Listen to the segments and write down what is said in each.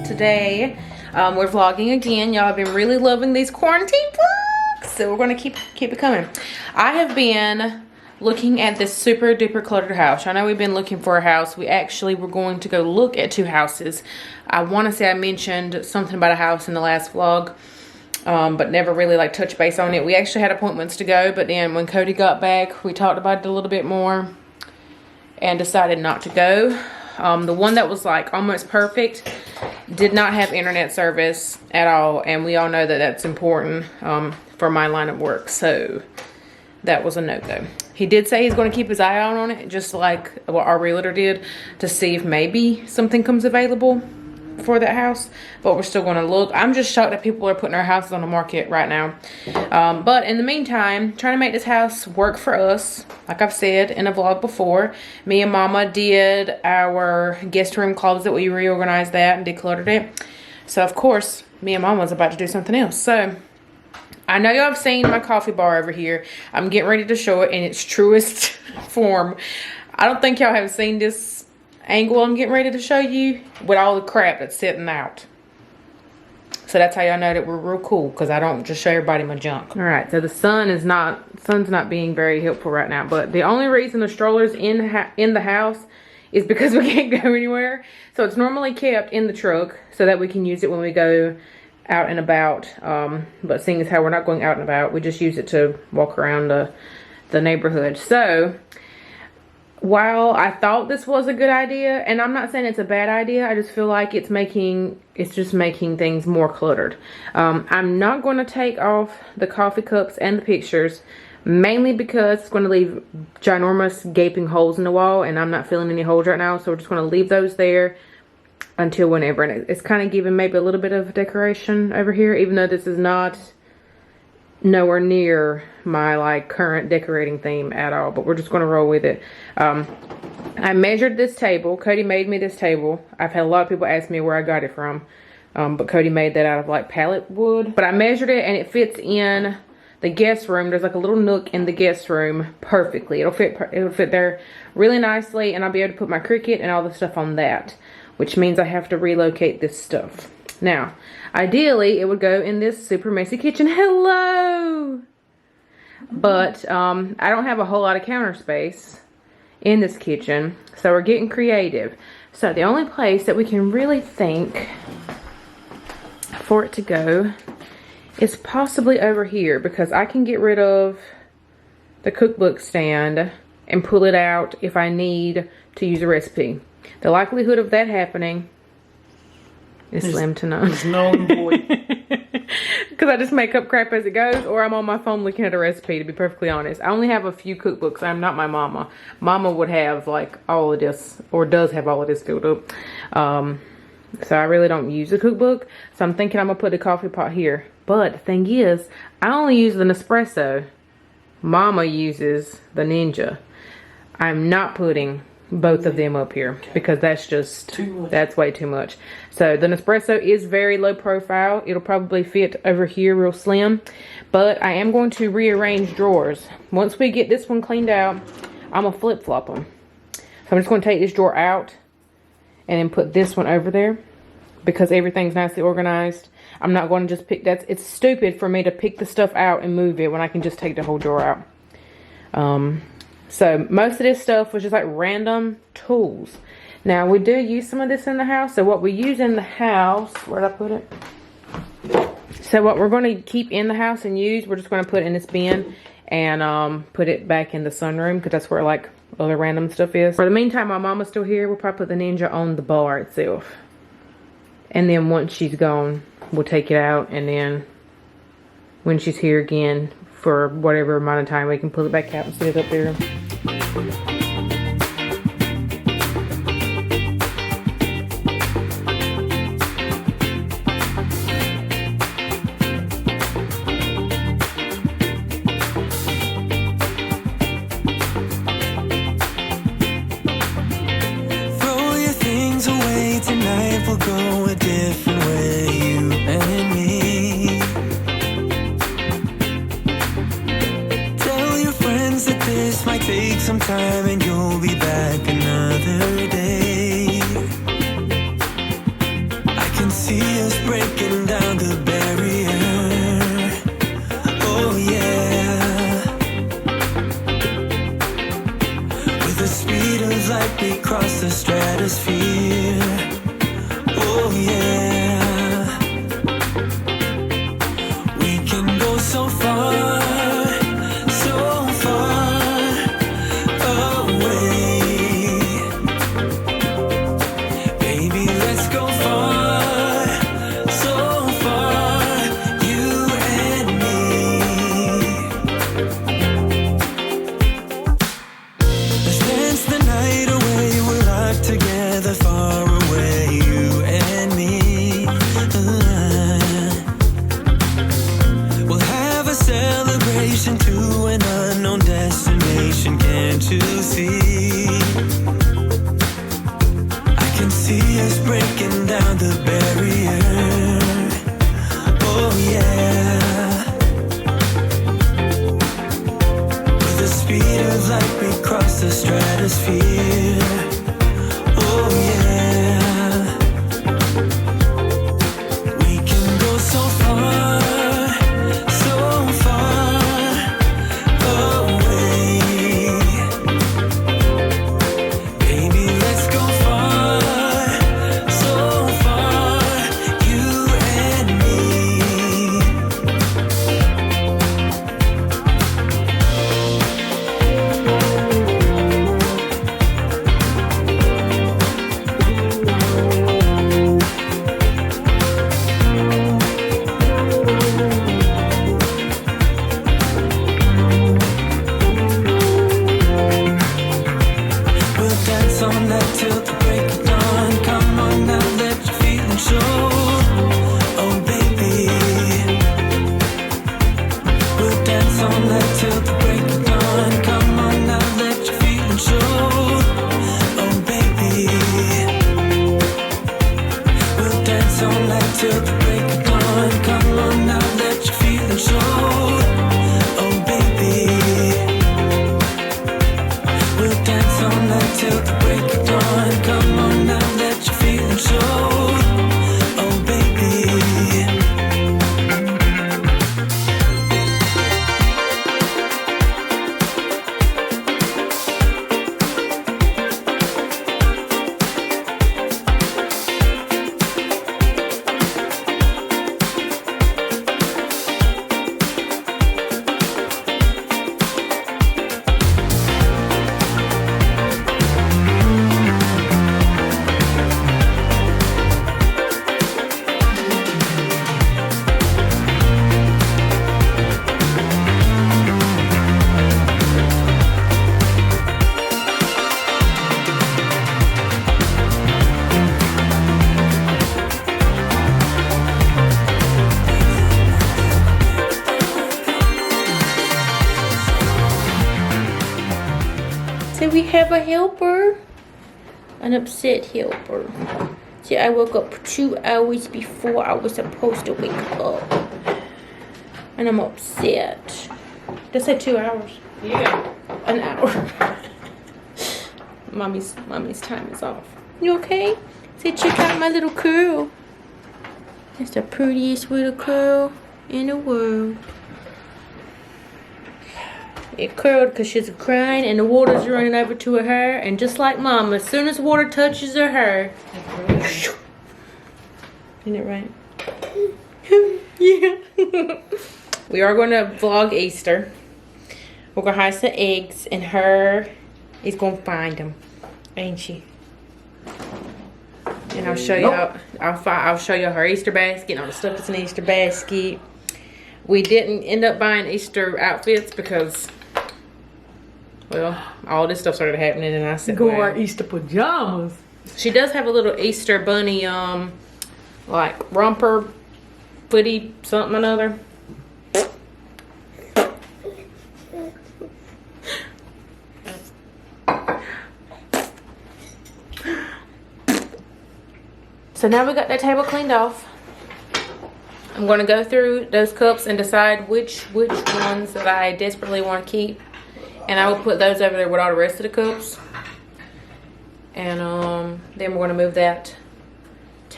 today we're vlogging again. Y'all have been really loving these quarantine vlogs, so we're gonna keep it coming. I have been looking at this super duper cluttered house. I know we've been looking for a house. We actually were going to go look at 2 houses. I want to say I mentioned something about a house in the last vlog, but never really like touched base on it. We actually had appointments to go, but then when Cody got back, we talked about it a little bit more and decided not to go. The one that was like almost perfect did not have internet service at all, and we all know that that's important for my line of work, so that was a no-go. He did say he's going to keep his eye out on it, just like what our realtor did, to see if maybe something comes available for that house, but we're still going to look. I'm just shocked that people are putting our houses on the market right now. But in the meantime, trying to make this house work for us. Like I've said in a vlog before, me and Mama did our guest room closet. We reorganized that and decluttered it. So of course, me and Mama's about to do something else. So I know y'all have seen my coffee bar over here. I'm getting ready to show it in its truest form. I don't think y'all have seen this angle I'm getting ready to show you with all the crap that's sitting out. So that's how y'all know that we're real cool, because I don't just show everybody my junk. All right, so the sun's not being very helpful right now, but the only reason the stroller's in the house is because we can't go anywhere. So it's normally kept in the truck so that we can use it when we go out and about, but seeing as how we're not going out and about, we just use it to walk around the neighborhood. So while I thought this was a good idea, and I'm not saying it's a bad idea, I just feel like it's just making things more cluttered. I'm not going to take off the coffee cups and the pictures, mainly because it's going to leave ginormous gaping holes in the wall, and I'm not filling any holes right now, so we're just going to leave those there until whenever. And it's kind of giving maybe a little bit of decoration over here, even though this is not nowhere near my like current decorating theme at all, but we're just going to roll with it. I measured this table. Cody made me this table. I've had a lot of people ask me where I got it from, but Cody made that out of like pallet wood. But I measured it and it fits in the guest room. There's like a little nook in the guest room perfectly. It'll fit there really nicely, and I'll be able to put my Cricut and all the stuff on that, which means I have to relocate this stuff. Now, ideally, it would go in this super messy kitchen. Hello! But I don't have a whole lot of counter space in this kitchen, so we're getting creative. So the only place that we can really think for it to go is possibly over here, because I can get rid of the cookbook stand and pull it out if I need to use a recipe. The likelihood of that happening is slim to none. It's known, boy. Because I just make up crap as it goes, or I'm on my phone looking at a recipe, to be perfectly honest. I only have a few cookbooks. I'm not my mama. Mama would have like all of this, or does have all of this filled up. So I really don't use the cookbook. So I'm thinking I'm going to put a coffee pot here. But the thing is, I only use the Nespresso. Mama uses the Ninja. I'm not putting both of them up here because that's just that's way too much. So the Nespresso is very low profile. It'll probably fit over here real slim, but I am going to rearrange drawers. Once we get this one cleaned out, I'm gonna flip-flop them. So I'm just going to take this drawer out and then put this one over there, because everything's nicely organized. I'm not going to just pick that. It's stupid for me to pick the stuff out and move it when I can just take the whole drawer out. So most of this stuff was just like random tools. Now we do use some of this in the house. So what we use in the house, where'd I put it? So what we're going to keep in the house and use, we're just going to put in this bin and put it back in the sunroom, because that's where like other random stuff is. For the meantime, my mama's still here. We'll probably put the Ninja on the bar itself. And then once she's gone, we'll take it out, and then when she's here again for whatever amount of time, we can pull it back out and set it up there. Throw your things away tonight, we'll go a different way, you and me. Tell your friends that this might take some time and you'll be back another day. I see us breaking down the barrier. Oh yeah. With the speed of light we cross the stratosphere. Oh yeah. We can go so far, so far away. Baby, let's go far, so far, you and me. Let's dance the night away, we're locked together far away, you and me. We'll have a celebration to an unknown destination, can't you see? I can see us breaking down the barrier. Oh yeah. With the speed of light we cross the stratosphere. Oh yeah. We can go so far, so far away. Baby, let's go far, so far, you and me. We'll dance all night till the break of dawn. Come on now, let your feelings show. Oh baby. We'll dance all night till the break of dawn. Come on now, let your feelings show. Oh baby. We'll dance all night till the break of dawn. Come on now, let your feelings show. Oh baby. We'll dance all night till the break of dawn. Come on now, let your feelings show. Oh baby. So we have a helper, an upset helper. See, I woke up 2 hours before I was supposed to wake up, and I'm upset. Did I say 2 hours? Yeah. An hour. Mommy's time is off. You okay? Say, check out my little curl. It's the prettiest little curl in the world. It curled because she's crying and the water's running over to her hair. And just like Mama, as soon as water touches her hair, isn't it right? Yeah. We are going to vlog Easter. We're going to hide some eggs and her is going to find them. Ain't she? And I'll show you I'll show you her Easter basket and all the stuff that's in the Easter basket. We didn't end up buying Easter outfits because, well, all this stuff started happening and I said, Go wow. wear Easter pajamas. She does have a little Easter bunny, like romper, footy, something or another. So now we got that table cleaned off. I'm going to go through those cups and decide which ones that I desperately want to keep. And I will put those over there with all the rest of the cups. And then we're going to move that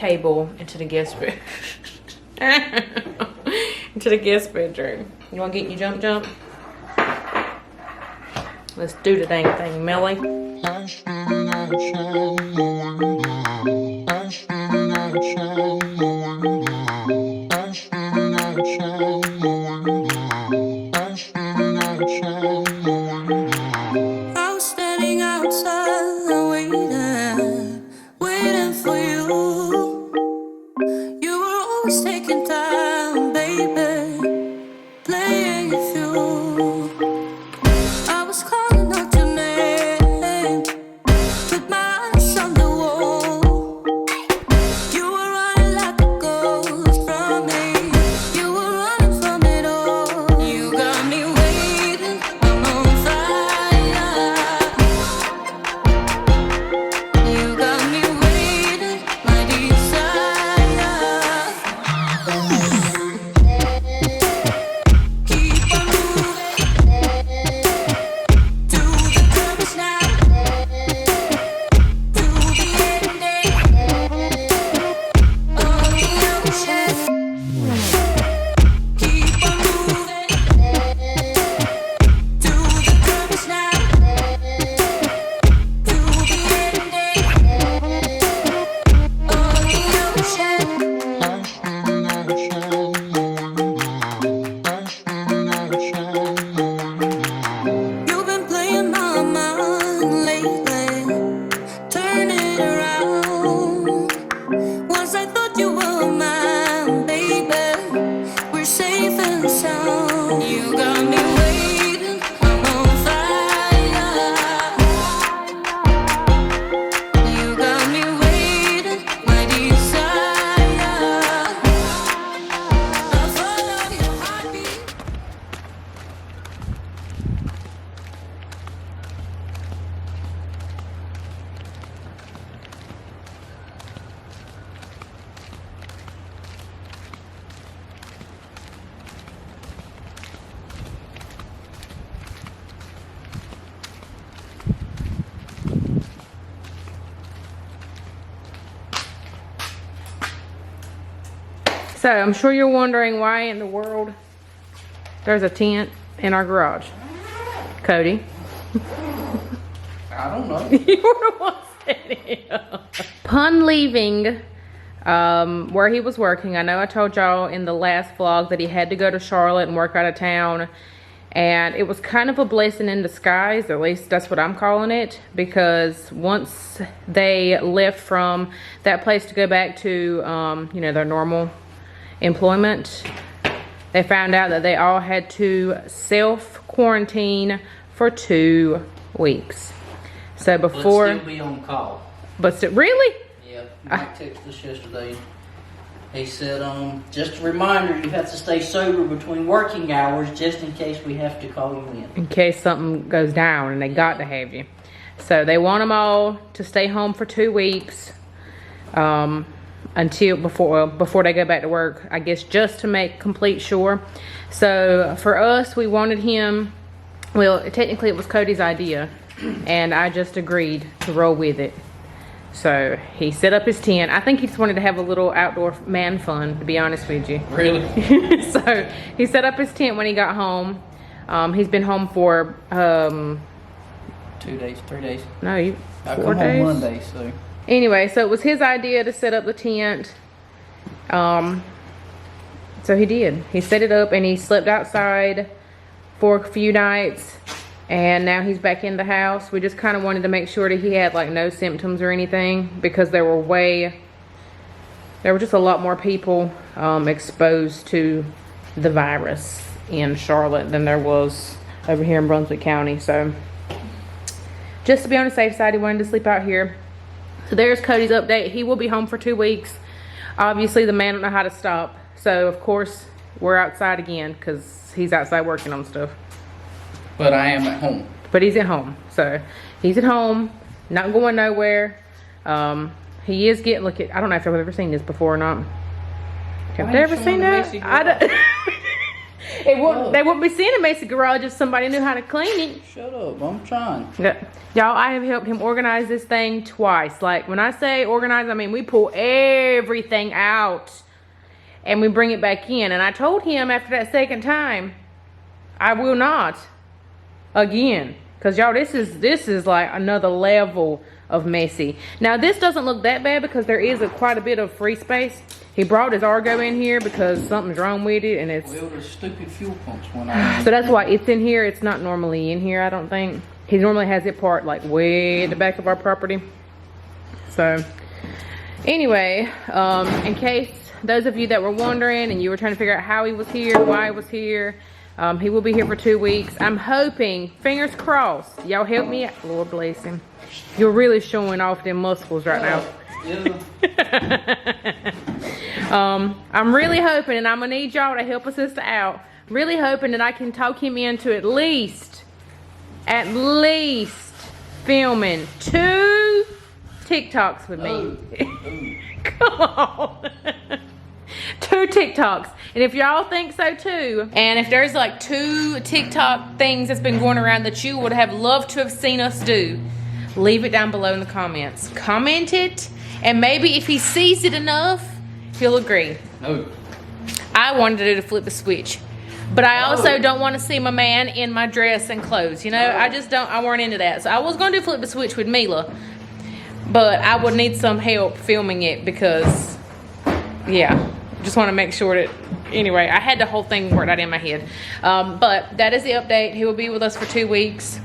table into the guest bedroom. Into the guest bedroom. You want to get your jump? Let's do the dang thing, Millie. I was standing outside waiting for you. You were always taking time, baby, playing it through. I was calling out your name with my eyes on the wall. You were running like a ghost from me. You were running from it all. You got me waiting, I'm on fire. You got me waiting, my desire. Keep on moving to the purpose now, to the ending of the ocean. Keep on moving to the purpose now, to the ending of the ocean. You've been playing my mind lately, turn it around. Once I thought you were mine, baby, we're safe and sound. You got me waiting, I'm on fire. You got me waiting, my desire. I follow your heartbeat. So I'm sure you're wondering why in the world there's a tent in our garage. Cody. I don't know. You were the one setting it up. Upon leaving where he was working, I know I told y'all in the last vlog that he had to go to Charlotte and work out of town. And it was kind of a blessing in disguise, at least that's what I'm calling it. Because once they left from that place to go back to, you know, their normal employment, they found out that they all had to self-quarantine for 2 weeks. So before... But still be on call. But still, really? Yeah, Mike texted us yesterday. He said, just a reminder, you have to stay sober between working hours just in case we have to call you in. In case something goes down and they got to have you. So they want them all to stay home for 2 weeks until before they go back to work, I guess, just to make complete sure. So for us, we wanted him, well, technically it was Cody's idea, and I just agreed to roll with it. So he set up his tent. I think he just wanted to have a little outdoor man fun, to be honest with you. Really? So he set up his tent when he got home. He's been home for 2 days, 3 days. no, I 4 come days. home Monday, so. Anyway, so it was his idea to set up the tent. So he did. He set it up and he slept outside for a few nights. And now he's back in the house. We just kind of wanted to make sure that he had like no symptoms or anything, because there were just a lot more people exposed to the virus in Charlotte than there was over here in Brunswick County. So just to be on the safe side, he wanted to sleep out here. So there's Cody's update. He will be home for 2 weeks. Obviously the man don't know how to stop. So of course we're outside again because he's outside working on stuff. But I am at home. But he's at home. So he's at home, not going nowhere. He is getting, look at, I don't know if I've ever seen this before or not. Have they ever seen that? I don't, They wouldn't be seeing a messy garage if somebody knew how to clean it. Shut up, I'm trying. Yeah. Y'all, I have helped him organize this thing twice. Like, when I say organize, I mean we pull everything out and we bring it back in. And I told him after that second time, I will not again. Because y'all, this is like another level of messy. Now, this doesn't look that bad because there is quite a bit of free space. He brought his Argo in here because something's wrong with it, and it's... Well, the stupid fuel pumps went on. So that's why it's in here. It's not normally in here, I don't think. He normally has it parked like way at the back of our property. So, anyway, in case those of you that were wondering and you were trying to figure out how he was here, why he was here, he will be here for 2 weeks. I'm hoping, fingers crossed, y'all help me out. Lord bless him. You're really showing off them muscles right now. I'm really hoping, and I'm gonna need y'all to help a sister out. Really hoping that I can talk him into at least filming 2 TikToks with me. Come on. 2 TikToks. And if y'all think so too, and if there's like 2 TikTok things that's been going around that you would have loved to have seen us do, leave it down below in the comments. Comment it, and maybe if he sees it enough, he'll agree. No. I wanted to do the flip the switch, but I also don't want to see my man in my dress and clothes. You know, I weren't into that. So I was going to do flip the switch with Mila, but I would need some help filming it because, yeah, just want to make sure that, anyway, I had the whole thing worked out in my head. But that is the update. He will be with us for 2 weeks.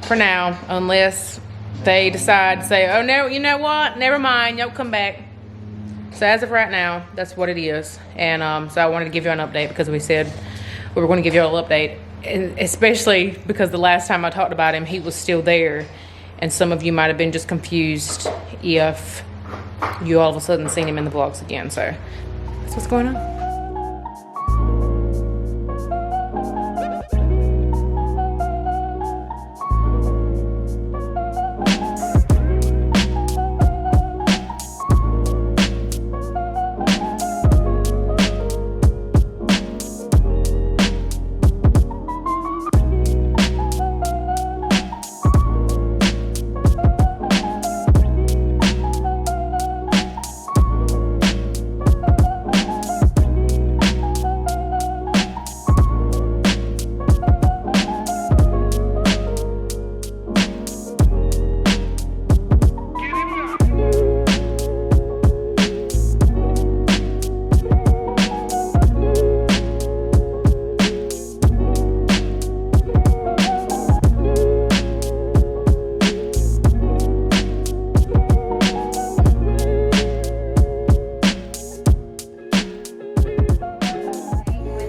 For now, unless they decide to say, oh no, you know what, never mind, y'all come back. So as of right now, that's what it is. And so I wanted to give you an update because we said we were going to give you all an update, and especially because the last time I talked about him, he was still there, and some of you might have been just confused if you all of a sudden seen him in the vlogs again. So that's what's going on.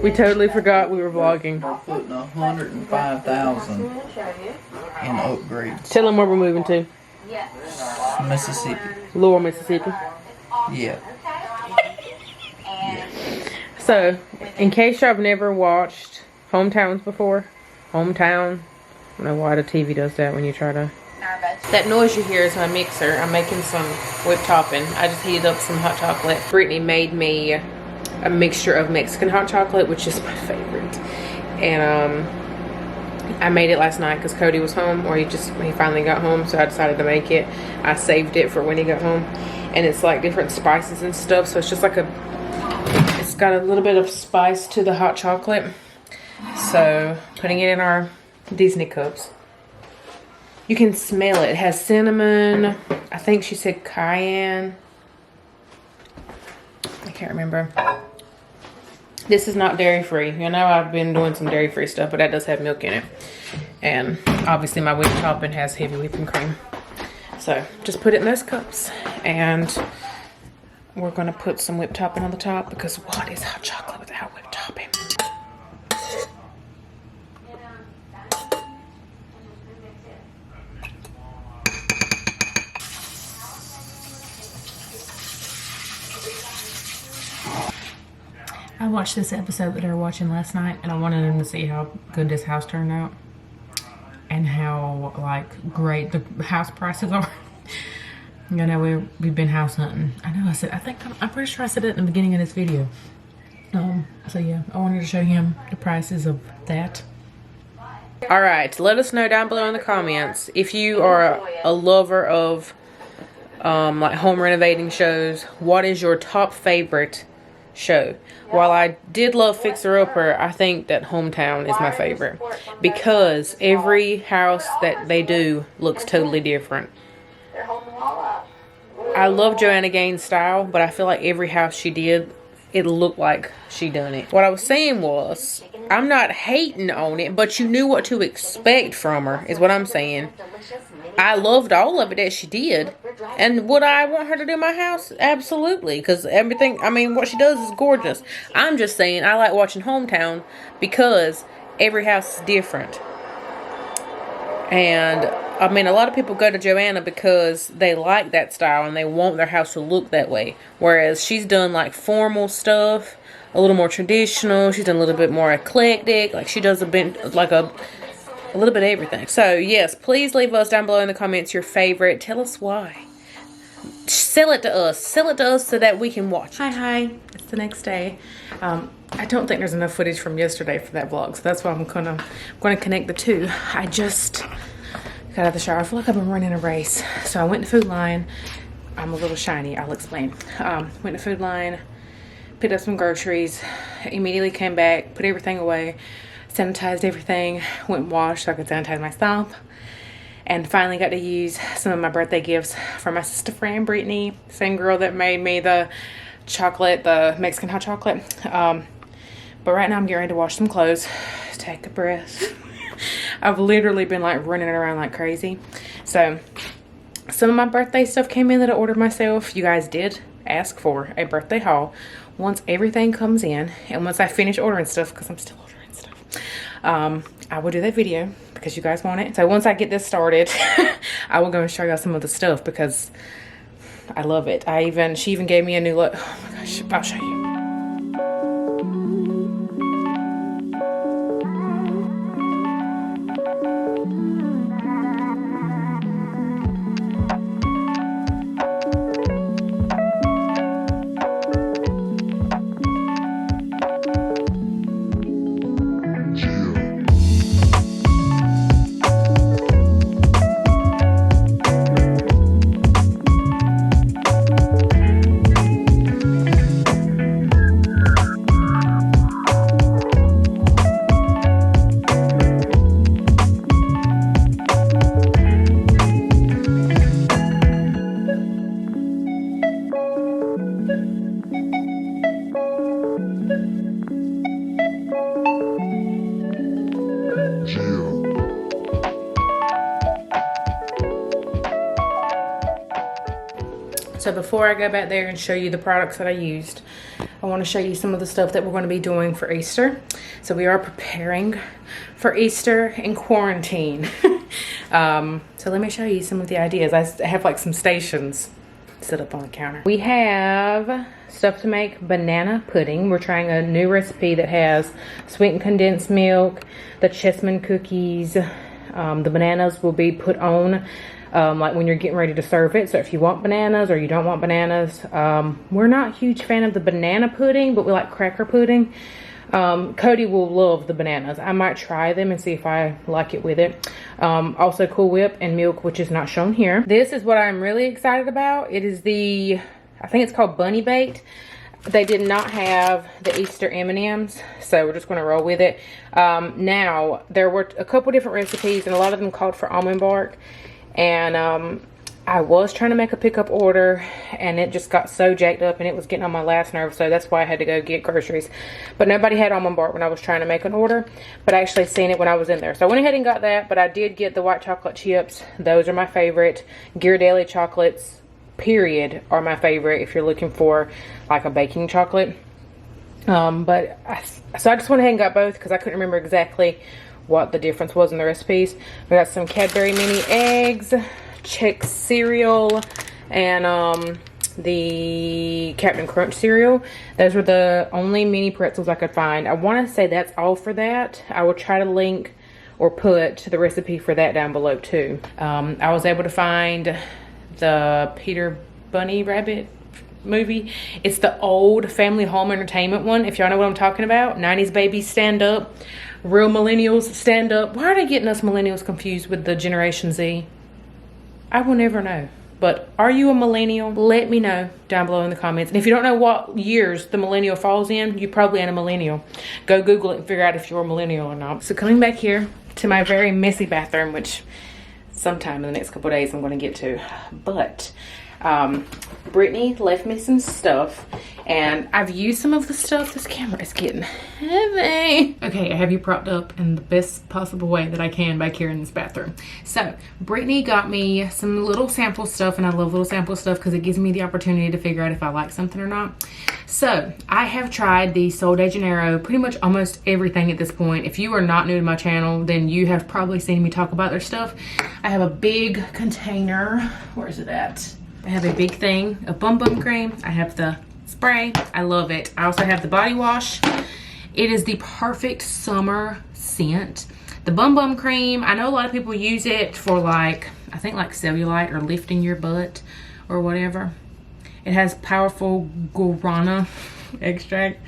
We totally forgot we were vlogging. We're putting 105,000 in upgrades. Tell them where we're moving to. Mississippi. Lower Mississippi. Yeah. So, in case y'all have never watched Hometowns before, Hometown, I don't know why the TV does that when you try to... That noise you hear is my mixer. I'm making some whipped topping. I just heated up some hot chocolate. Brittany made me a mixture of Mexican hot chocolate, which is my favorite. And I made it last night because Cody was home, or he finally got home, so I decided to make it. I saved it for when he got home. And it's like different spices and stuff, so it's just like it's got a little bit of spice to the hot chocolate. So, putting it in our Disney cups. You can smell it. It has cinnamon. I think she said cayenne. I can't remember. This is not dairy free. You know, I've been doing some dairy free stuff, but that does have milk in it. And obviously my whipped topping has heavy whipping cream. So just put it in those cups. And we're going to put some whipped topping on the top, because what is hot chocolate without whipped topping? I watched this episode that they were watching last night, and I wanted them to see how good this house turned out and how like great the house prices are. You know, we've been house hunting. I know I think I'm pretty sure I said it in the beginning of this video. So yeah, I wanted to show him the prices of that. All right, let us know down below in the comments if you are a lover of like home renovating shows. What is your top favorite show? While I did love Fixer Upper, I think that Hometown is my favorite because every house that they do looks totally different. I love Joanna Gaines' style, but I feel like every house she did, it looked like she done it. What I was saying was, I'm not hating on it, but you knew what to expect from her, is what I'm saying. I loved all of it that she did. And would I want her to do my house? Absolutely. Because everything, I mean, what she does is gorgeous. I'm just saying, I like watching Hometown because every house is different. And, I mean, a lot of people go to Joanna because they like that style and they want their house to look that way. Whereas she's done, like, formal stuff, a little more traditional. She's done a little bit more eclectic. Like, she does a bit, like, a little bit of everything. So, yes, please leave us down below in the comments your favorite. Tell us why. Sell it to us. Sell it to us so that we can watch. Hi. It's the next day. I don't think there's enough footage from yesterday for that vlog, so that's why I'm gonna connect the two. I just got out of the shower. I feel like I've been running a race. So I went to Food Line. I'm a little shiny. I'll explain. Went to Food Line, picked up some groceries, immediately came back, put everything away, sanitized everything, went and washed so I could sanitize myself. And finally got to use some of my birthday gifts from my sister friend, Brittany. Same girl that made me the chocolate, the Mexican hot chocolate. But right now I'm getting ready to wash some clothes. Take a breath. I've literally been like running around like crazy. So some of my birthday stuff came in that I ordered myself. You guys did ask for a birthday haul. Once everything comes in and once I finish ordering stuff, because I'm still ordering stuff, I will do that video because you guys want it. So once I get this started, I will go and show y'all some of the stuff because I love it. She even gave me a new look. Oh my gosh, I'll show you. So before I go back there and show you the products that I used, I want to show you some of the stuff that we're going to be doing for Easter. So we are preparing for Easter in quarantine. So let me show you some of the ideas. I have like some stations set up on the counter. We have stuff to make banana pudding. We're trying a new recipe that has sweetened condensed milk, the chessman cookies. The bananas will be put on like when you're getting ready to serve it. So if you want bananas or you don't want bananas, we're not a huge fan of the banana pudding, but we like cracker pudding. Cody will love the bananas. I might try them and see if I like it with it. Also Cool Whip and milk, which is not shown here. This is what I'm really excited about. It is I think it's called Bunny Baked. They did not have the Easter M&Ms, so we're just going to roll with it. Now, there were a couple different recipes, and a lot of them called for almond bark. And I was trying to make a pickup order, and it just got so jacked up, and it was getting on my last nerve, so that's why I had to go get groceries. But nobody had almond bark when I was trying to make an order, but I actually seen it when I was in there. So I went ahead and got that, but I did get the white chocolate chips. Those are my favorite. Ghirardelli chocolates, period, are my favorite if you're looking for like a baking chocolate. So I just went ahead and got both because I couldn't remember exactly what the difference was in the recipes. We got some Cadbury mini eggs, Chex cereal, and the Captain Crunch cereal. Those were the only mini pretzels I could find. I want to say that's all for that. I will try to link or put the recipe for that down below too. I was able to find the Peter Bunny Rabbit movie. It's the old family home entertainment one, if y'all know what I'm talking about. 90s babies stand up, real millennials stand up. Why are they getting us millennials confused with the Generation Z? I will never know. But are you a millennial? Let me know down below in the comments. And if you don't know what years the millennial falls in, you probably ain't a millennial. Go Google it and figure out if you're a millennial or not. So coming back here to my very messy bathroom, which sometime in the next couple of days I'm going to get to. But Brittany left me some stuff, and I've used some of the stuff. This camera is getting heavy. Okay, I have you propped up in the best possible way that I can back here in this bathroom. So Brittany got me some little sample stuff, and I love little sample stuff because it gives me the opportunity to figure out if I like something or not. So I have tried the Sol de Janeiro, pretty much almost everything at this point. If you are not new to my channel, then you have probably seen me talk about their stuff. I have a big container. Where is it at? I have a big thing of Bum Bum cream. I have the spray. I love it. I also have the body wash. It is the perfect summer scent. The Bum Bum cream, I know a lot of people use it for like, I think like cellulite or lifting your butt or whatever. It has powerful guarana extract.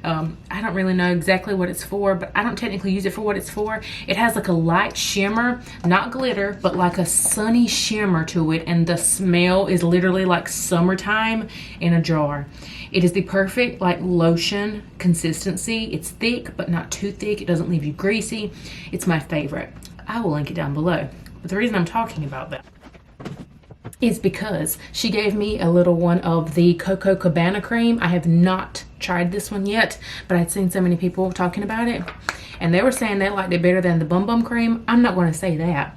I don't really know exactly what it's for, but I don't technically use it for what it's for. It has like a light shimmer, not glitter, but like a sunny shimmer to it, and the smell is literally like summertime in a jar. It is the perfect like lotion consistency. It's thick, but not too thick. It doesn't leave you greasy. It's my favorite. I will link it down below. But the reason I'm talking about that is because she gave me a little one of the Coco Cabana cream. I have not tried this one yet, but I'd seen so many people talking about it, and they were saying they liked it better than the Bum Bum cream. I'm not going to say that,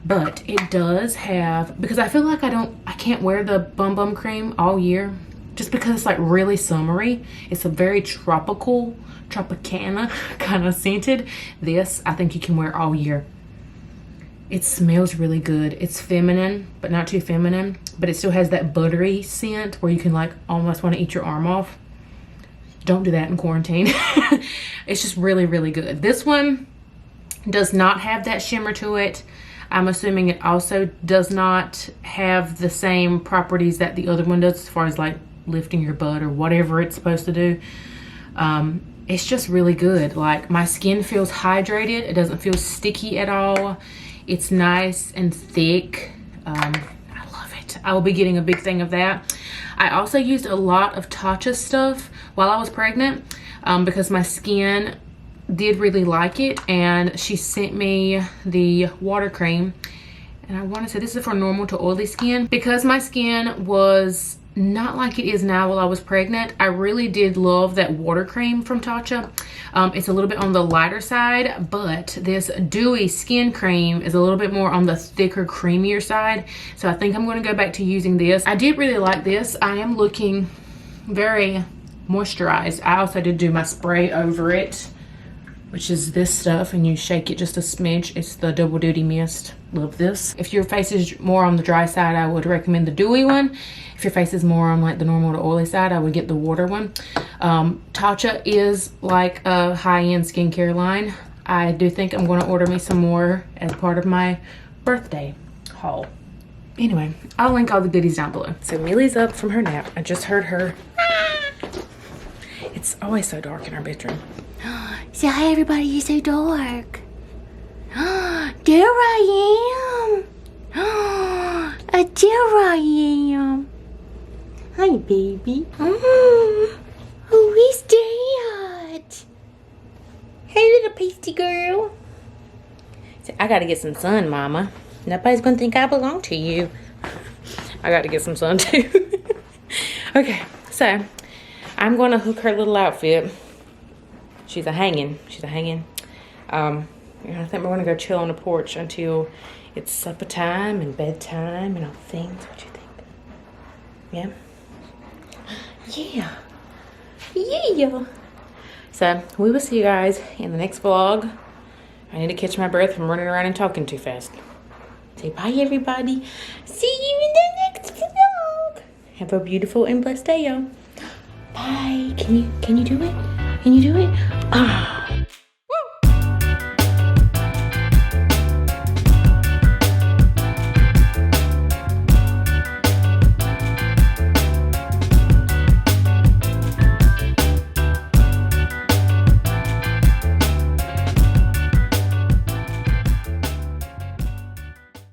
but it does have, because I feel like I can't wear the Bum Bum cream all year just because it's like really summery. It's a very tropical, Tropicana kind of scented. This I think you can wear all year. It smells really good. It's feminine, but not too feminine. But it still has that buttery scent where you can like almost want to eat your arm off. Don't do that in quarantine. It's just really, really good. This one does not have that shimmer to it. I'm assuming it also does not have the same properties that the other one does as far as like lifting your butt or whatever it's supposed to do. It's just really good. Like my skin feels hydrated. It doesn't feel sticky at all. It's nice and thick. I love it. I will be getting a big thing of that. I also used a lot of Tatcha stuff while I was pregnant because my skin did really like it, and she sent me the water cream, and I want to say this is for normal to oily skin. Because my skin was not like it is now while I was pregnant, I really did love that water cream from Tatcha. It's a little bit on the lighter side, but this dewy skin cream is a little bit more on the thicker, creamier side. So I think I'm going to go back to using this. I did really like this. I am looking very moisturized. I also did do my spray over it, which is this stuff, and you shake it just a smidge. It's the Double Duty Mist. Love this. If your face is more on the dry side, I would recommend the dewy one. If your face is more on like the normal to oily side, I would get the water one. Tatcha is like a high-end skincare line. I do think I'm going to order me some more as part of my birthday haul. Anyway, I'll link all the goodies down below. So Millie's up from her nap. I just heard her. It's always so dark in our bedroom. Say hi everybody, you're so dark. There I am. There I am. Hi baby. Who is that? Hey little pasty girl. So I gotta get some sun, mama. Nobody's gonna think I belong to you. I got to get some sun too. Okay, so I'm gonna hook her little outfit. She's a hanging. I think we're gonna go chill on the porch until it's supper time and bedtime and all things. What you think? Yeah. Yeah. So we will see you guys in the next vlog. I need to catch my breath from running around and talking too fast. Say bye everybody. See you in the next vlog. Have a beautiful and blessed day, y'all. Bye. Can you do it? Can you do it?